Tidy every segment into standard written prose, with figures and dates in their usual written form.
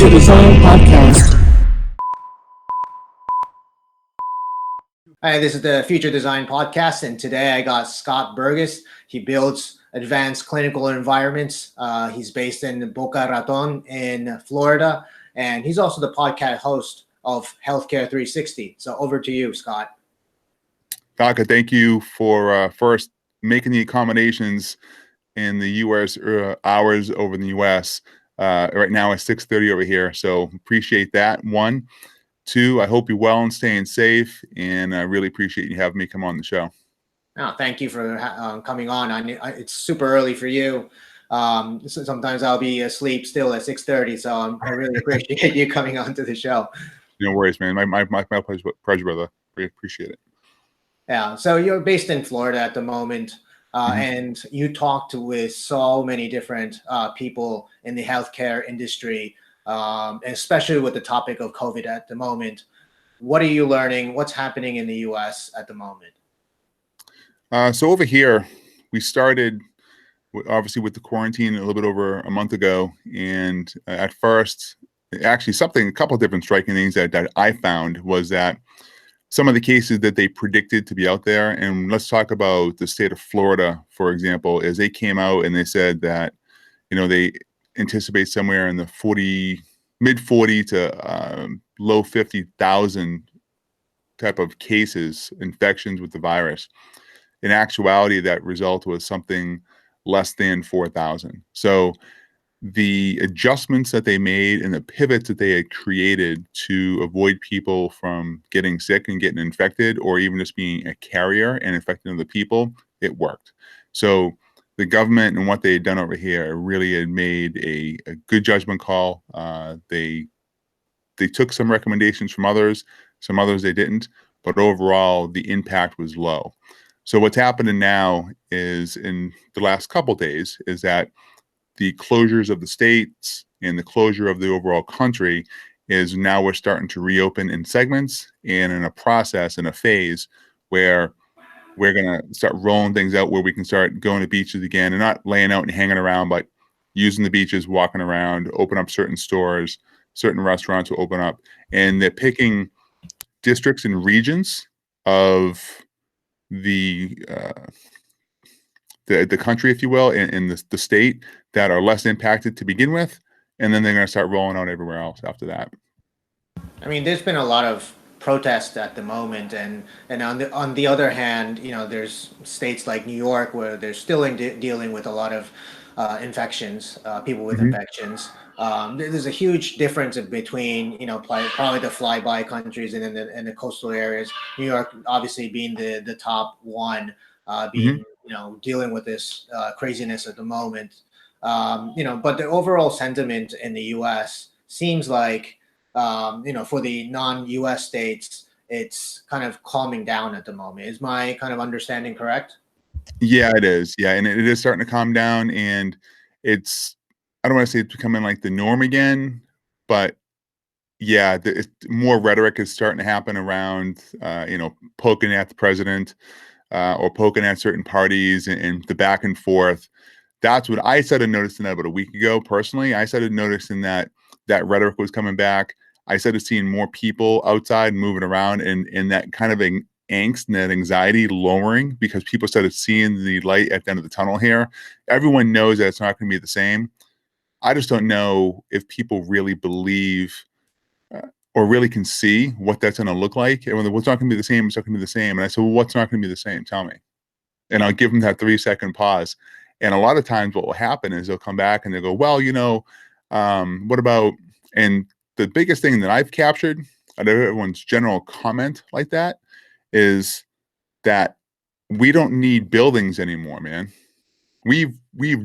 Future Design Podcast. Hi, this is the Future Design Podcast, and today I got Scott Burgess. He builds advanced clinical environments. He's based in Boca Raton in Florida, and he's also the podcast host of Healthcare 360. So over to you, Scott. Daka, thank you for first making the accommodations in the U.S. Hours over in the U.S. Right now it's 6:30 over here, so appreciate that. One. Two, I hope you're well and staying safe, and I really appreciate you having me come on the show. Oh, thank you for coming on. It's super early for you. So sometimes I'll be asleep still at 6:30, so I really appreciate you coming on to the show. No worries, man. My pleasure, brother. Really appreciate it. Yeah, so you're based in Florida at the moment, and you talked with so many different people in the healthcare industry, especially with the topic of COVID at the moment. What are you learning? What's happening in the U.S. at the moment? So over here, we started obviously with the quarantine a little bit over a month ago, and at first, actually a couple of different striking things that I found was that some of the cases that they predicted to be out there, and let's talk about the state of Florida, for example, is they came out and they said that, they anticipate somewhere in the mid 40 to low 50,000 type of cases, infections with the virus. In actuality, that result was something less than 4,000. So the adjustments that they made and the pivots that they had created to avoid people from getting sick and getting infected, or even just being a carrier and infecting other people, it worked. So the government and what they had done over here really had made a good judgment call. They took some recommendations from others, some others they didn't, but overall the impact was low. So what's happening now is, in the last couple of days, is that the closures of the states and the closure of the overall country is now we're starting to reopen in segments and in a process, in a phase where we're going to start rolling things out, where we can start going to beaches again and not laying out and hanging around, but using the beaches, walking around, open up certain stores, certain restaurants will open up. And they're picking districts and regions of the country, if you will, in the state that are less impacted to begin with. And then they're going to start rolling out everywhere else after that. I mean, there's been a lot of protests at the moment, and on the other hand, there's states like New York where they're still dealing with a lot of infections, people with infections. There's a huge difference between probably the flyby countries and the coastal areas. New York obviously being the top one, dealing with this craziness at the moment. But the overall sentiment in the U.S. seems like, for the non-U.S. states, it's kind of calming down at the moment. Is my kind of understanding correct? Yeah, it is. Yeah, and it is starting to calm down, and I don't want to say it's becoming like the norm again, but yeah, more rhetoric is starting to happen around, poking at the president or poking at certain parties and the back and forth. That's what I started noticing about a week ago. Personally, I started noticing that rhetoric was coming back. I started seeing more people outside moving around, and that kind of angst and that anxiety lowering because people started seeing the light at the end of the tunnel here. Everyone knows that it's not going to be the same. I just don't know if people really believe or really can see what that's going to look like. And what's not going to be the same, it's not going to be the same. And I said, well, what's not going to be the same? Tell me. And I'll give them that 3-second pause. And a lot of times what will happen is they'll come back and they'll go, well, what about, and the biggest thing that I've captured out of everyone's general comment like that is that we don't need buildings anymore, man. We've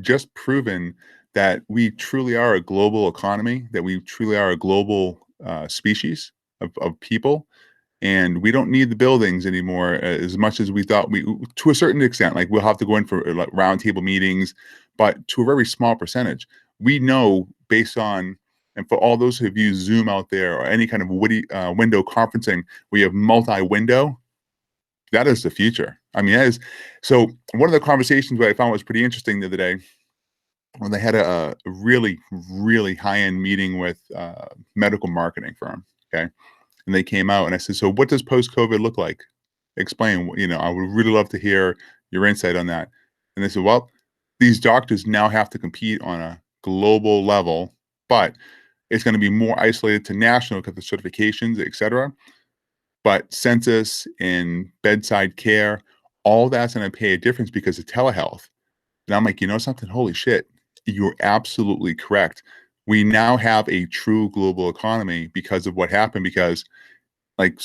just proven that we truly are a global economy, that we truly are a global species of people, and we don't need the buildings anymore as much as we thought we, to a certain extent. Like, we'll have to go in for like roundtable meetings, but to a very small percentage. We know, based on, and for all those who have used Zoom out there or any kind of window conferencing where you have multi-window, that is the future. I mean, that is. So one of the conversations that I found was pretty interesting the other day well, they had a really, really high-end meeting with medical marketing firm. Okay. And they came out and I said, so what does post-COVID look like? Explain, I would really love to hear your insight on that. And they said, well, these doctors now have to compete on a global level, but it's going to be more isolated to national because of certifications, et cetera. But census and bedside care, all that's going to pay a difference because of telehealth. And I'm like, you know something? Holy shit. You're absolutely correct. We now have a true global economy because of what happened, because like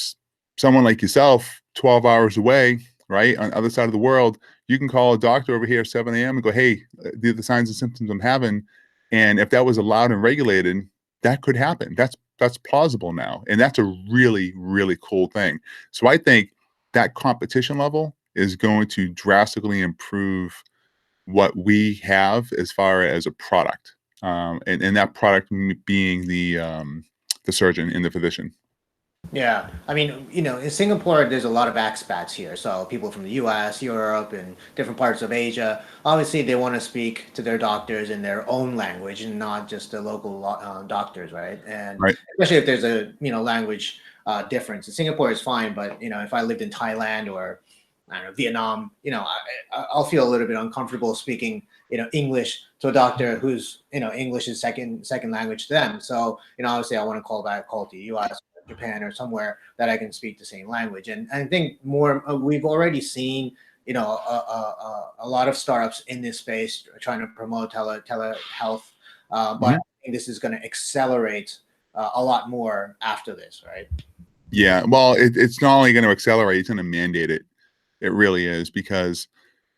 someone like yourself, 12 hours away, right, on the other side of the world, you can call a doctor over here at 7 a.m. and go, hey, these are the signs and symptoms I'm having. And if that was allowed and regulated, that could happen. That's plausible now. And that's a really, really cool thing. So I think that competition level is going to drastically improve what we have as far as a product. And that product being the surgeon and the physician. Yeah, I mean, in Singapore, there's a lot of expats here. So people from the U.S., Europe, and different parts of Asia. Obviously, they want to speak to their doctors in their own language and not just the local doctors, right? And Right. especially if there's a language difference. In Singapore is fine, but if I lived in Thailand or I don't know Vietnam, I'll feel a little bit uncomfortable speaking English to a doctor who's English is second language to them. So obviously, I want to call to the U.S. Japan or somewhere that I can speak the same language. And I think more we've already seen a lot of startups in this space trying to promote telehealth, but I Mhm. think this is going to accelerate a lot more after this, right? Yeah. Well, it's not only going to accelerate, it's going to mandate it. It really is, because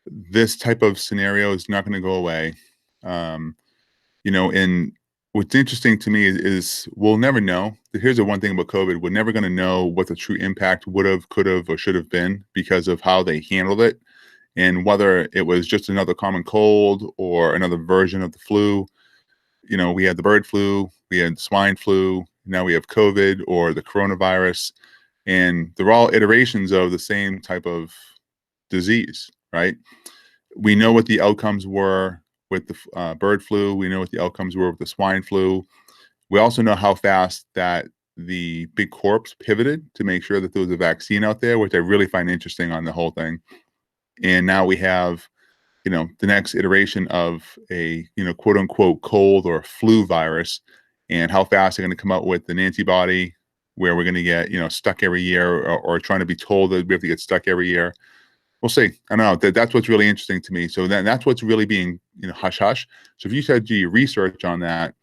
this type of scenario is not going to go away. Um, and what's interesting to me is we'll never know. Here's the one thing about COVID: we're never going to know what the true impact would have, could have, or should have been because of how they handled it, and whether it was just another common cold or another version of the flu. We had the bird flu, we had swine flu, now we have COVID or the coronavirus, and they're all iterations of the same type of disease, right? We know what the outcomes were with the bird flu. We know what the outcomes were with the swine flu. We also know how fast that the big corps pivoted to make sure that there was a vaccine out there, which I really find interesting on the whole thing. And now we have, the next iteration of a, quote unquote cold or flu virus, and how fast they're going to come out with an antibody where we're going to get, stuck every year, or trying to be told that we have to get stuck every year. We'll see. I don't know. That's what's really interesting to me. So that's what's really being, hush hush. So if you said do your research on that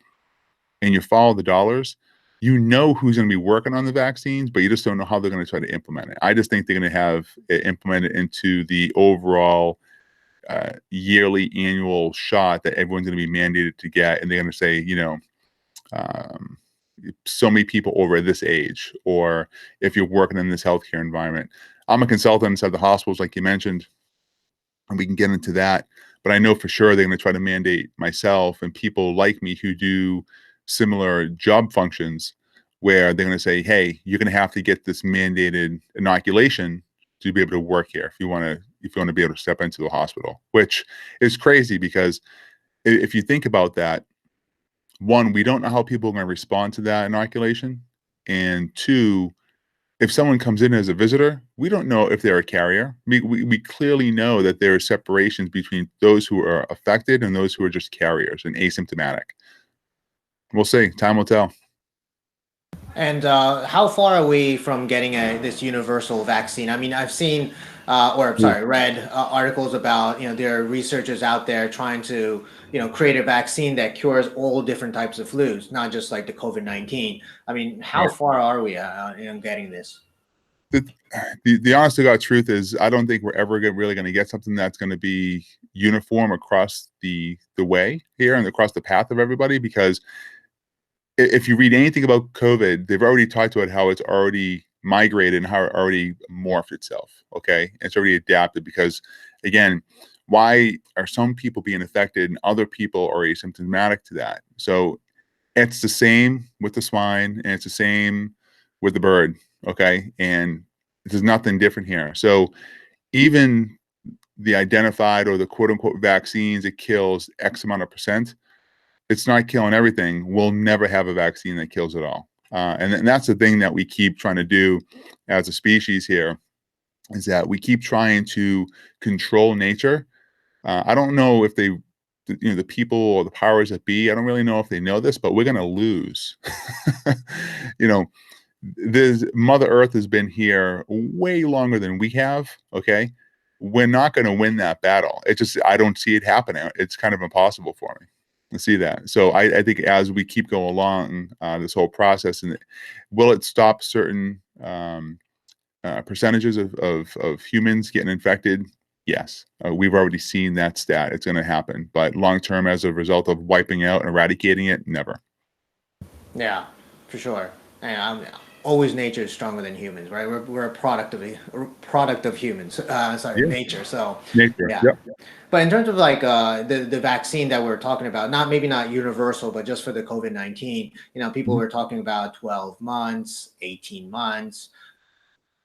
and you follow the dollars, you know who's going to be working on the vaccines, but you just don't know how they're going to try to implement it. I just think they're going to have it implemented into the overall yearly annual shot that everyone's going to be mandated to get, and they're going to say, um, so many people over this age, or if you're working in this healthcare environment. I'm a consultant inside the hospitals, like you mentioned, and we can get into that. But I know for sure they're going to try to mandate myself and people like me who do similar job functions, where they're going to say, hey, you're going to have to get this mandated inoculation to be able to work here if you want to be able to step into the hospital, which is crazy because if you think about that, one, we don't know how people are going to respond to that inoculation. And two, if someone comes in as a visitor, we don't know if they're a carrier. We clearly know that there are separations between those who are affected and those who are just carriers and asymptomatic. We'll see. Time will tell. And how far are we from getting this universal vaccine? I mean, I've seen, read articles about, there are researchers out there trying to, create a vaccine that cures all different types of flus, not just like the COVID-19. I mean, how Right. far are we in getting this? The, the honest to God truth is, I don't think we're ever really going to get something that's going to be uniform across the way here and across the path of everybody, because if you read anything about COVID, they've already talked about how it's already migrated and how it already morphed itself. Okay. It's already adapted because, again, why are some people being affected and other people are asymptomatic to that? So it's the same with the swine and it's the same with the bird. Okay. And there's nothing different here. So even the identified or the quote unquote vaccines, it kills X amount of percent. It's not killing everything. We'll never have a vaccine that kills it all. And that's the thing that we keep trying to do as a species here, is that we keep trying to control nature. I don't know if they, the people or the powers that be, I don't really know if they know this, but we're going to lose. you know, this Mother Earth has been here way longer than we have. Okay. We're not going to win that battle. It just, I don't see it happening. It's kind of impossible for me to see that. So I think as we keep going along this whole process, and will it stop certain percentages of humans getting infected? Yes, we've already seen that stat. It's going to happen, but long term, as a result of wiping out and eradicating it, never. Yeah, for sure. And always nature is stronger than humans, right? We're a product of humans. Sorry, Yeah. nature. So Nature. yeah. Yep. But in terms of like the vaccine that we're talking about, maybe not universal, but just for the COVID-19, people were talking about 12 months, 18 months.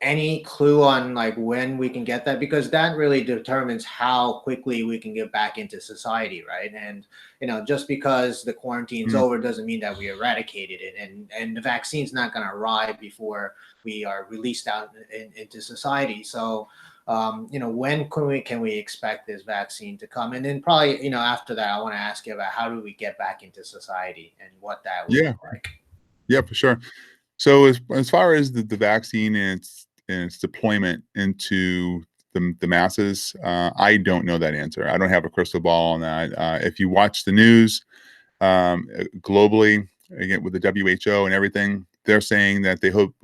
Any clue on like when we can get that? Because that really determines how quickly we can get back into society, right? And just because the quarantine's over doesn't mean that we eradicated it, and the vaccine's not going to arrive before we are released out into society. So when can we expect this vaccine to come? And then probably after that, I want to ask you about how do we get back into society and what that would Yeah. look like. Yeah, for sure. So as far as the vaccine and its deployment into the masses, I don't know that answer. I don't have a crystal ball on that. If you watch the news globally, again with the WHO and everything, they're saying that they hope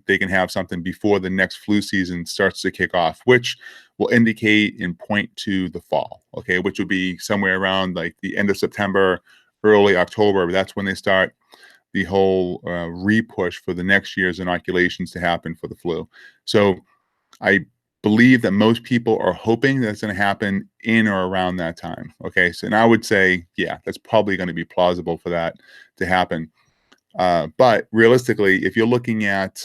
they can have something before the next flu season starts to kick off, which will indicate and point to the fall. Okay, which would be somewhere around like the end of September, early October. That's when they start the whole re-push for the next year's inoculations to happen for the flu. So I believe that most people are hoping that's going to happen in or around that time. Okay, so and I would say, yeah, that's probably going to be plausible for that to happen. But realistically, if you're looking at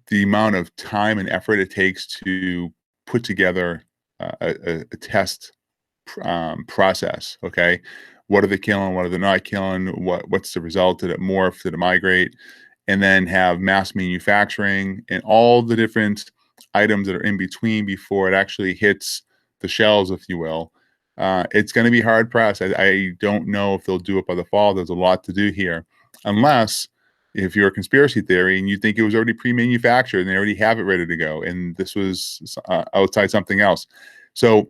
the amount of time and effort it takes to put together a test process, okay, what are they killing, what are they not killing, what's the result, did it morph, did it migrate, and then have mass manufacturing and all the different items that are in between before it actually hits the shelves, if you will. It's going to be hard pressed. I don't know if they'll do it by the fall. There's a lot to do here, unless if you're a conspiracy theory and you think it was already pre-manufactured and they already have it ready to go and this was outside something else. So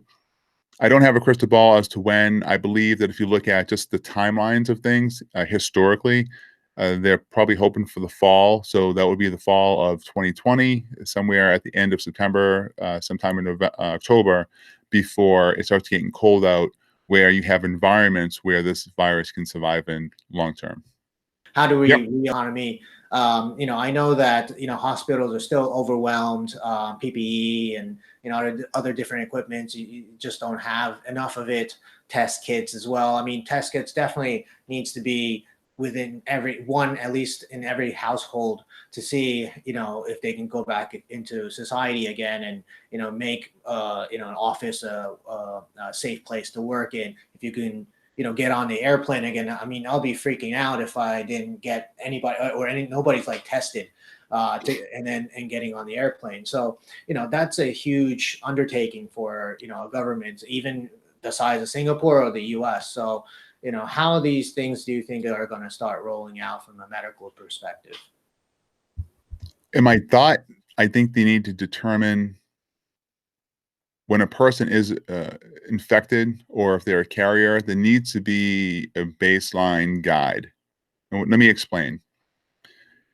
I don't have a crystal ball as to when. I believe that if you look at just the timelines of things historically, they're probably hoping for the fall. So that would be the fall of 2020, somewhere at the end of September, sometime in October, before it starts getting cold out, where you have environments where this virus can survive in long term. How do we Yep. economy? I know that hospitals are still overwhelmed, PPE and other different equipment. You just don't have enough of it. Test kits as well. I mean, test kits definitely needs to be within every one, at least in every household, to see if they can go back into society again and make an office a safe place to work in. If you can get on the airplane again. I mean, I'll be freaking out if I didn't get anybody or nobody's like tested and getting on the airplane. So, that's a huge undertaking for, a government, even the size of Singapore or the US. So, how these things do you think are going to start rolling out from a medical perspective? In my thought, I think they need to determine when a person is infected or if they're a carrier, there needs to be a baseline guide. And let me explain.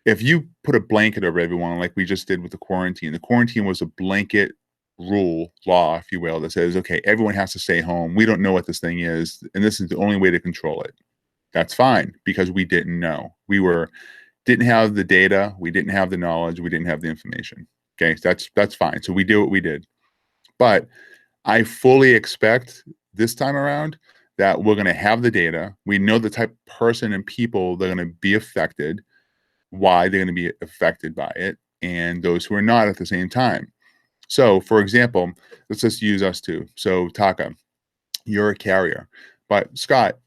If you put a blanket over everyone, like we just did with the quarantine was a blanket law, if you will, that says, okay, everyone has to stay home. We don't know what this thing is, and this is the only way to control it. That's fine because we didn't know. Didn't have the data, we didn't have the knowledge, we didn't have the information. Okay, that's fine. So we did what we did. But I fully expect this time around that we're going to have the data. We know the type of person and people that are going to be affected, why they're going to be affected by it, and those who are not at the same time. So, for example, let's just use us two. So, Taka, you're a carrier, but Scott,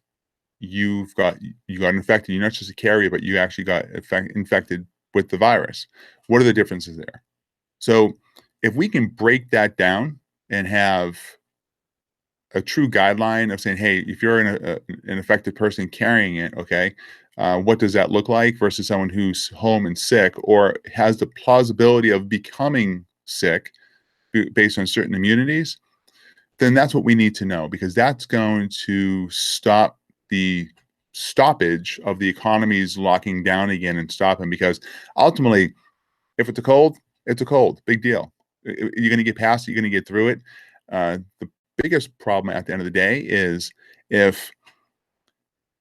you got infected. You're not just a carrier, but you actually got infected with the virus. What are the differences there? So, if we can break that down and have a true guideline of saying, hey, if you're an affected person carrying it, okay, what does that look like versus someone who's home and sick or has the plausibility of becoming sick based on certain immunities, then that's what we need to know, because that's going to stop the stoppage of the economies locking down again and stopping. Because ultimately, if it's a cold, it's a cold, big deal. You're going to get past it, you're going to get through it. The biggest problem at the end of the day is if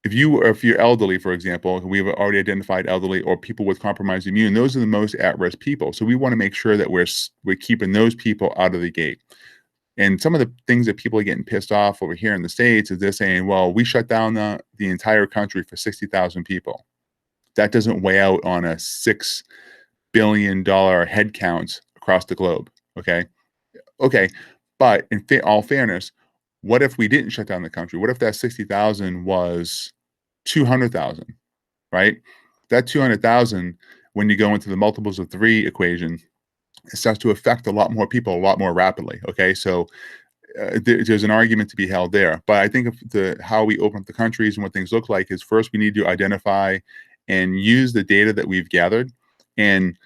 if you're elderly, for example, we have already identified elderly or people with compromised immune. Those are the most at-risk people. So we want to make sure that we're keeping those people out of the gate. And some of the things that people are getting pissed off over here in the States is they're saying, well, we shut down the entire country for 60,000 people. That doesn't weigh out on a $6 billion head count across the globe. Okay. Okay. But in all fairness, what if we didn't shut down the country? What if that 60,000 was 200,000, right? That 200,000, when you go into the multiples of 3 equation, it starts to affect a lot more people a lot more rapidly. Okay. So there's an argument to be held there. But I think how we open up the countries and what things look like is, first we need to identify and use the data that we've gathered. And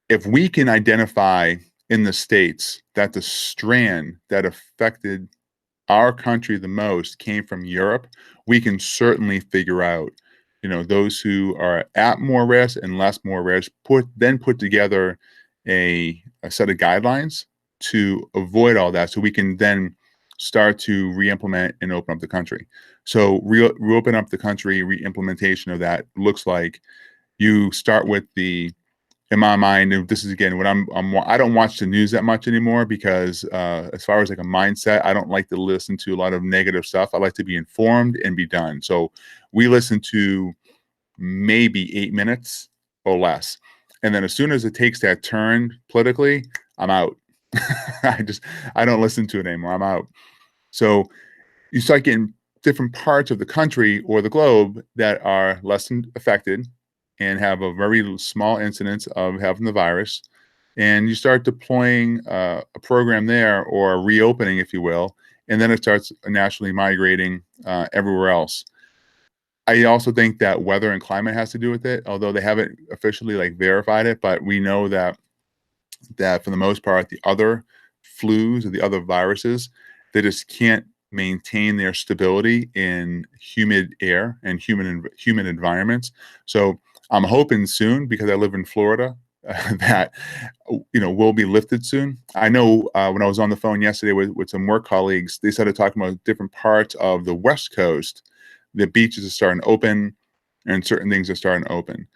if we can identify in the States that the strand that affected our country the most came from Europe, we can certainly figure out, those who are at more risk and less more risk, put together a set of guidelines to avoid all that, so we can then start to re-implement and open up the country. So reopen up the country, re-implementation of that looks like you start with in my mind, and this is again what I don't watch the news that much anymore, because as far as like a mindset, I don't like to listen to a lot of negative stuff. I like to be informed and be done. So we listen to maybe 8 minutes or less. And then as soon as it takes that turn politically, I'm out. I don't listen to it anymore. I'm out. So you start getting different parts of the country or the globe that are less affected and have a very small incidence of having the virus. And you start deploying a program there, or a reopening, if you will, and then it starts naturally migrating everywhere else. I also think that weather and climate has to do with it, although they haven't officially verified it. But we know that for the most part, the other flus or the other viruses, they just can't maintain their stability in humid air and human environments. So I'm hoping soon, because I live in Florida, that will be lifted soon. I know when I was on the phone yesterday with some work colleagues, they started talking about different parts of the West Coast. The beaches are starting to open, and certain things are starting to open.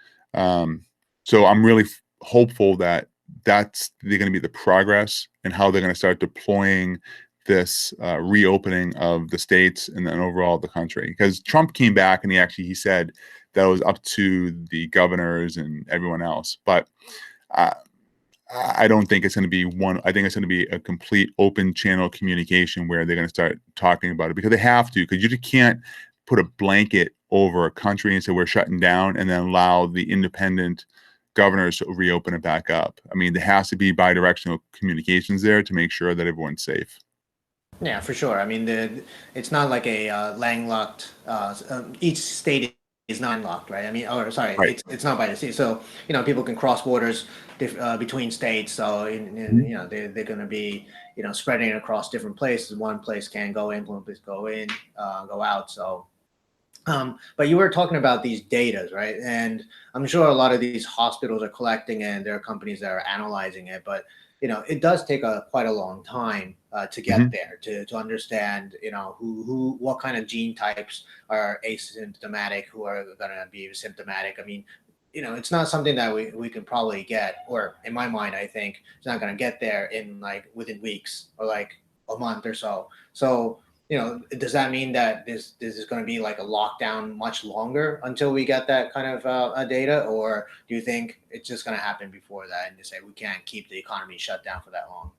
So I'm really hopeful that they're going to be the progress and how they're going to start deploying this reopening of the states and then overall the country. Because Trump came back and he said that was up to the governors and everyone else. But I don't think it's going to be one. I think it's going to be a complete open channel communication where they're going to start talking about it, because they have to, because you just can't put a blanket over a country and say we're shutting down and then allow the independent governors to reopen it back up. I mean, there has to be bidirectional communications there to make sure that everyone's safe. Yeah, for sure. I mean, it's not like a landlocked. Each state is not landlocked, right? I mean, or sorry, Right. it's not by the sea. So people can cross borders between states. So they're going to be spreading across different places. One place can go in, one place go in, go out. So. But you were talking about these datas, right? And I'm sure a lot of these hospitals are collecting, and there are companies that are analyzing it. But it does take quite a long time to get there, to understand what kind of gene types are asymptomatic, who are going to be symptomatic. I mean, it's not something that we can probably get, or in my mind, I think it's not going to get there in within weeks or a month or so. So does that mean that this is going to be like a lockdown much longer until we get that kind of data, or do you think it's just going to happen before that and just say we can't keep the economy shut down for that long?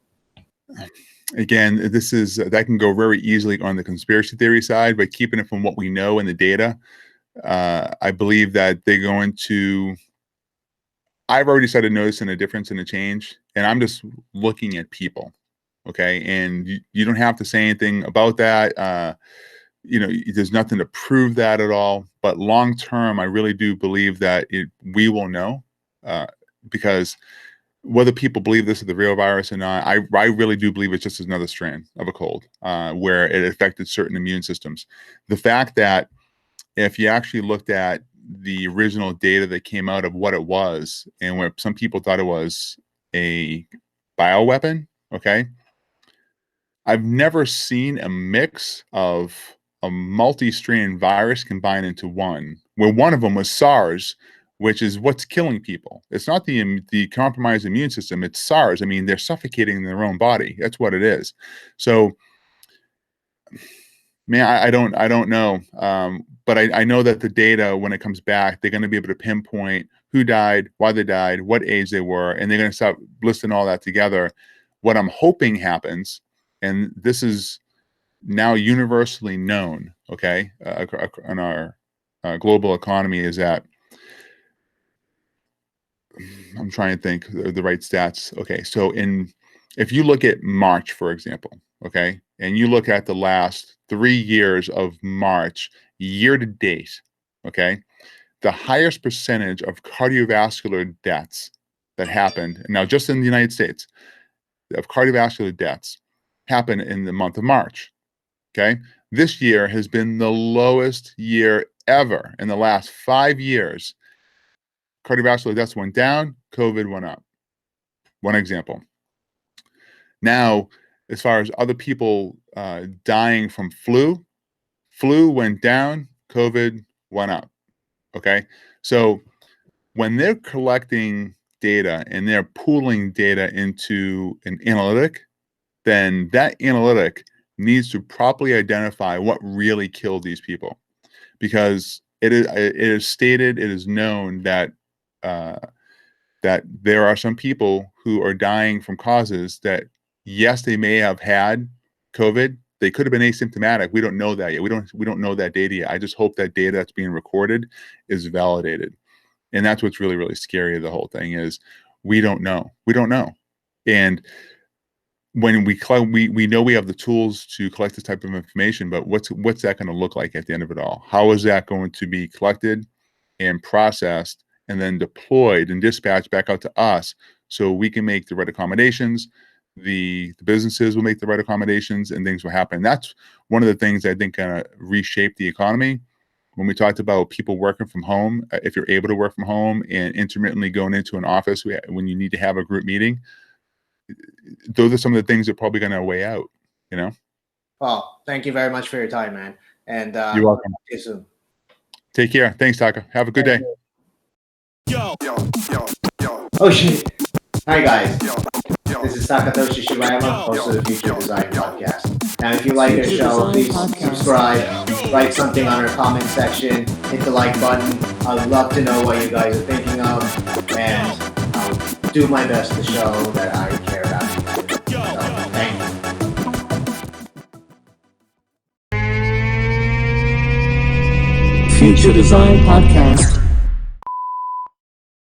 Again, that can go very easily on the conspiracy theory side, but keeping it from what we know in the data, I believe that they're going to. I've already started noticing a difference and a change, and I'm just looking at people. Okay. And you don't have to say anything about that. There's nothing to prove that at all. But long term, I really do believe that we will know, because whether people believe this is the real virus or not, I really do believe it's just another strain of a cold, where it affected certain immune systems. The fact that if you actually looked at the original data that came out of what it was, and where some people thought it was a bioweapon, okay, I've never seen a mix of a multi-strain virus combined into one, where one of them was SARS, which is what's killing people. It's not the compromised immune system, it's SARS. I mean, they're suffocating in their own body. That's what it is. So, man, I don't know. But I know that the data, when it comes back, they're going to be able to pinpoint who died, why they died, what age they were, and they're going to start listing all that together. What I'm hoping happens, and this is now universally known, okay, in our global economy, is that I'm trying to think the right stats. Okay, so if you look at March, for example, okay, and you look at the last 3 years of March year to date, okay, the highest percentage of cardiovascular deaths that happened, now just in the United States, of cardiovascular deaths happened in the month of March. Okay, this year has been the lowest year ever. In the last 5 years, cardiovascular deaths went down, COVID went up. One example. Now, as far as other people dying from flu went down, COVID went up. Okay, so when they're collecting data and they're pooling data into an analytic, then that analytic needs to properly identify what really killed these people, because it is stated, it is known that that there are some people who are dying from causes that, yes, they may have had COVID. They could have been asymptomatic. We don't know that yet. We don't know that data yet. I just hope that data that's being recorded is validated, and that's what's really, really scary. The whole thing is we don't know. We don't know, and when we know we have the tools to collect this type of information, but what's that going to look like at the end of it all? How is that going to be collected and processed and then deployed and dispatched back out to us so we can make the right accommodations? The businesses will make the right accommodations and things will happen. That's one of the things I think going to reshape the economy. When we talked about people working from home, if you're able to work from home and intermittently going into an office when you need to have a group meeting, those are some of the things that are probably going to weigh out, Well, thank you very much for your time, man. And you're welcome. See you soon. Take care. Thanks, Taka. Have a good day. Yo. Oh shit. Hi guys. This is Takatoshi Shibayama, host of the Future Design Podcast. Now if you like our show, please subscribe, write something on our comment section, hit the like button. I'd love to know what you guys are thinking of, and I'll do my best to show that I care about you. So, thank you. Future Design Podcast.